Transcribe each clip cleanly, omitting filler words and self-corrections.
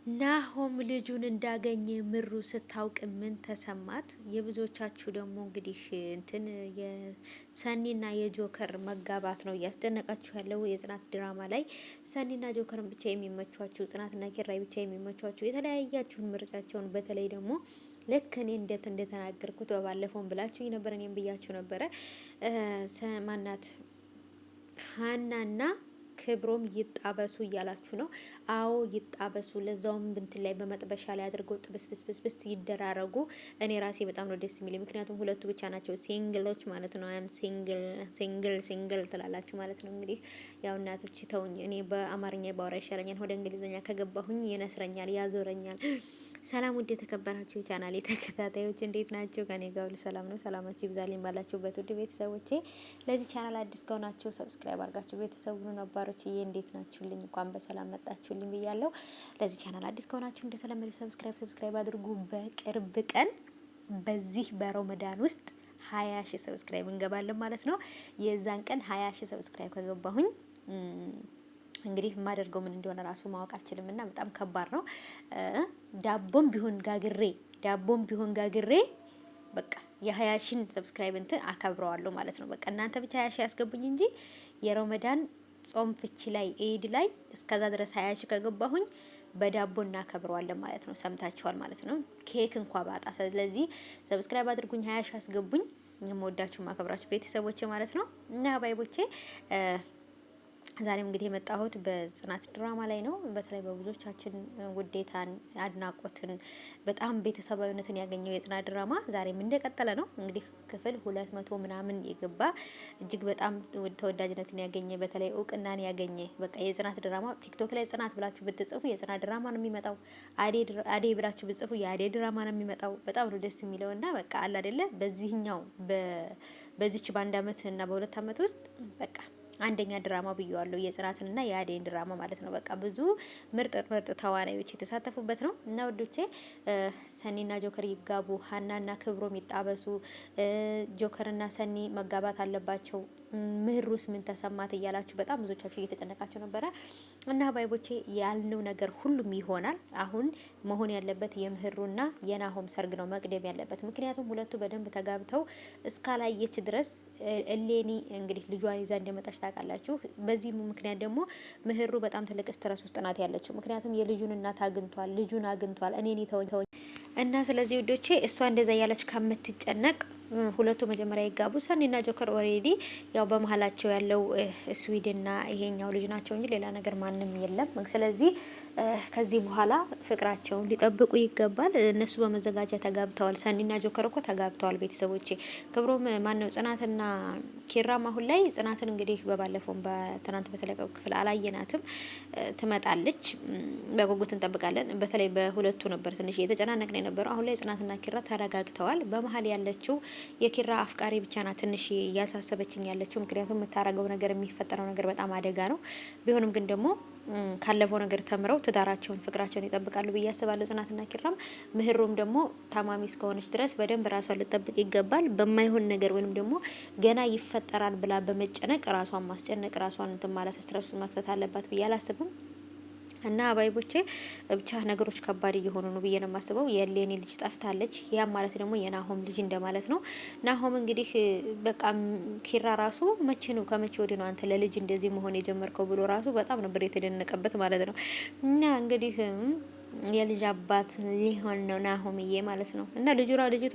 ናሆም ልጁን እንዳገኘ ምሩ ስታውቅ ምን ተሰማት? የብዙዎቻችሁ ደግሞ እንግዲህ እንትን የሰኒና የጆከር መጋባት ነው እያስደነቃችሁ ያለው የጽናት ድራማ ላይ ሰኒና ጆከርን ብቻ የሚመቿችሁ፣ ጽናትና ኪራይ ብቻ የሚመቿችሁ የተለያያችሁን ምርጫቸውን በተለይ ደግሞ ልክ እኔ እንደተናገርኩት በባለፈውን ብላችሁ ነበር፣ እኔም ብያችሁ ነበረ ማናት ሀናና ክብሮም ይጣበሱ እያላችሁ ነው። አዎ ይጣበሱ፣ ለዛውም እንትን ላይ በመጥበሻ ላይ አድርገው ጥብስብስብስ ይደራረጉ። እኔ ራሴ በጣም ነው ደስ የሚለኝ፣ ምክንያቱም ሁለቱ ብቻ ናቸው ሲንግሎች ማለት ነው። አም ሲንግል ትላላችሁ ማለት ነው። እንግዲህ ያው እናቶች ተውኝ፣ እኔ በአማርኛ ባወራ ይሻለኛል፣ ወደ እንግሊዝኛ ከገባሁኝ ይነስረኛል፣ ያዞረኛል። ሰላም ውድ የተከበራችሁ የቻናሌ ተከታታዮች እንዴት ናቸው? ከኔ ጋር ሁሉ ሰላም ነው። ሰላማችሁ ይብዛልኝ ባላችሁበት ውድ ቤተሰቦቼ። ለዚህ ቻናል አዲስ ከሆናችሁ ሰብስክራይብ አድርጋችሁ ቤተሰቡ ነባሮች እንዴት ናችሁልኝ? እንኳን በሰላም መጣችሁልኝ ብያለሁ። ለዚህ ቻናል አዲስ ከሆናችሁ እንደተለመደው ሰብስክራይብ አድርጉ። በቅርብ ቀን በዚህ በረመዳን ውስጥ 20 ሺህ ሰብስክራይብ እንገባለን ማለት ነው። የዛን ቀን 20 ሺህ ሰብስክራይብ ከገባሁኝ እንግዲህ የማደርገው ምን እንደሆነ ራሱ ማወቅ አልችልም እና በጣም ከባድ ነው። ዳቦም ቢሆን ጋግሬ በቃ የ20 ሺህ ሰብስክራይብ እንትን አከብረዋለሁ ማለት ነው። በቃ እናንተ ብቻ 20 ሺህ ያስገቡኝ እንጂ የረመዳን ጾም ፍቺ ላይ ኤድ ላይ እስከዛ ድረስ 20 ሺህ ከገባሁኝ በዳቦ እናከብረዋለን ማለት ነው። ሰምታችኋል ማለት ነው። ኬክ እንኳን ባጣ። ስለዚህ ሰብስክራይብ አድርጉኝ፣ 20 ሺህ አስገቡኝ። የምወዳችሁ ማከብራችሁ ቤተሰቦቼ ማለት ነው እና ባይቦቼ ዛሬም እንግዲህ የመጣሁት በጽናት ድራማ ላይ ነው። በተለይ በብዙዎቻችን ውዴታን፣ አድናቆትን፣ በጣም ቤተሰባዊነትን ያገኘው የጽናት ድራማ ዛሬም እንደቀጠለ ነው። እንግዲህ ክፍል 200 ምናምን የገባ እጅግ በጣም ተወዳጅነትን ያገኘ በተለይ እውቅናን ያገኘ በቃ የጽናት ድራማ ቲክቶክ ላይ ጽናት ብላችሁ ብትጽፉ የጽናት ድራማ ነው የሚመጣው። አዴ ብላችሁ ብትጽፉ የአዴ ድራማ ነው የሚመጣው። በጣም ነው ደስ የሚለውና በቃ አለ አይደለ በዚህኛው በዚች በአንድ አመት እና በሁለት አመት ውስጥ በቃ አንደኛ ድራማ ብየዋለሁ የጽናትንና የአዴን ድራማ ማለት ነው። በቃ ብዙ ምርጥ ተዋናዮች የተሳተፉበት ነው እና ወዶቼ ሰኒና ጆከር ይጋቡ፣ ሀናና ክብሮም ይጣበሱ፣ ጆከርና ሰኒ መጋባት አለባቸው፣ ምህሩስ ምን ተሰማት እያላችሁ በጣም ብዙዎቻችሁ እየተጨነቃችሁ ነበረ እና ባይቦቼ ያልነው ነገር ሁሉም ይሆናል። አሁን መሆን ያለበት የምህሩና የናሆም ሰርግ ነው መቅደም ያለበት። ምክንያቱም ሁለቱ በደንብ ተጋብተው እስካላየች ድረስ እሌኒ እንግዲህ ልጇን ይዛ እንደመጣች ታውቃላችሁ። በዚህ ምክንያት ደግሞ ምህሩ በጣም ትልቅ ስትረስ ውስጥ ናት ያለችው። ምክንያቱም የልጁን እናት አግኝቷል፣ ልጁን አግኝቷል፣ እኔን ተወኝ እና ስለዚህ ውዶቼ እሷ እንደዛ ያለች ከምትጨነቅ ሁለቱ መጀመሪያ ይጋቡ። ሰኒና ጆከር ኦሬዲ ያው በመሀላቸው ያለው ስዊድንና ይሄኛው ልጅ ናቸው እንጂ ሌላ ነገር ማንም የለም። ስለዚህ ከዚህ በኋላ ፍቅራቸውን ሊጠብቁ ይገባል። እነሱ በመዘጋጃ ተጋብተዋል። ሰኒና ጆከር እኮ ተጋብተዋል። ቤተሰቦቼ ክብሮም ማነው ጽናትና ኪራም አሁን ላይ ጽናትን እንግዲህ በባለፈው በትናንት በተለቀቀው ክፍል አላየናትም። ትመጣለች፣ በጉጉት እንጠብቃለን። በተለይ በሁለቱ ነበር ትንሽ እየተጨናነቅን የነበረው። አሁን ላይ ጽናትና ኪራ ተረጋግተዋል። በመሀል ያለችው የኪራ አፍቃሪ ብቻ ናት ትንሽ እያሳሰበችኝ ያለችው። ምክንያቱም የምታረገው ነገር የሚፈጠረው ነገር በጣም አደጋ ነው። ቢሆንም ግን ደግሞ ካለፈው ነገር ተምረው ትዳራቸውን ፍቅራቸውን ይጠብቃሉ ብዬ አስባለሁ። ጽናትና ኪራም ምህሩም ደግሞ ታማሚ እስከሆነች ድረስ በደንብ ራሷን ልጠብቅ ይገባል። በማይሆን ነገር ወይንም ደግሞ ገና ይፈጠራል ብላ በመጨነቅ ራሷን ማስጨነቅ ራሷን እንትን ማለት ስትረስ መክተት አለባት ብዬ አላስብም። እና አባይቦቼ ብቻ ነገሮች ከባድ እየሆኑ ነው ብዬ ነው የማስበው። የሌኒ ልጅ ጠፍታለች። ያ ማለት ደግሞ የናሆም ልጅ እንደማለት ነው። ናሆም እንግዲህ በቃ ኪራ ራሱ ከመቼ ወዲህ ነው አንተ ለልጅ እንደዚህ መሆን የጀመርከው ብሎ ራሱ በጣም ነበር የተደነቀበት ማለት ነው። እና እንግዲህ የልጅ አባት ሊሆን ነው ናሆምዬ ማለት ነው። እና ልጅቷ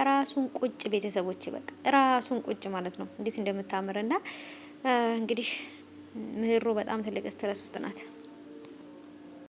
ራሱን ቁጭ ቤተሰቦች በቃ ራሱን ቁጭ ማለት ነው። እንዴት እንደምታምርና እንግዲህ ምህሩ በጣም ትልቅ ስትረስ ውስጥ ናት።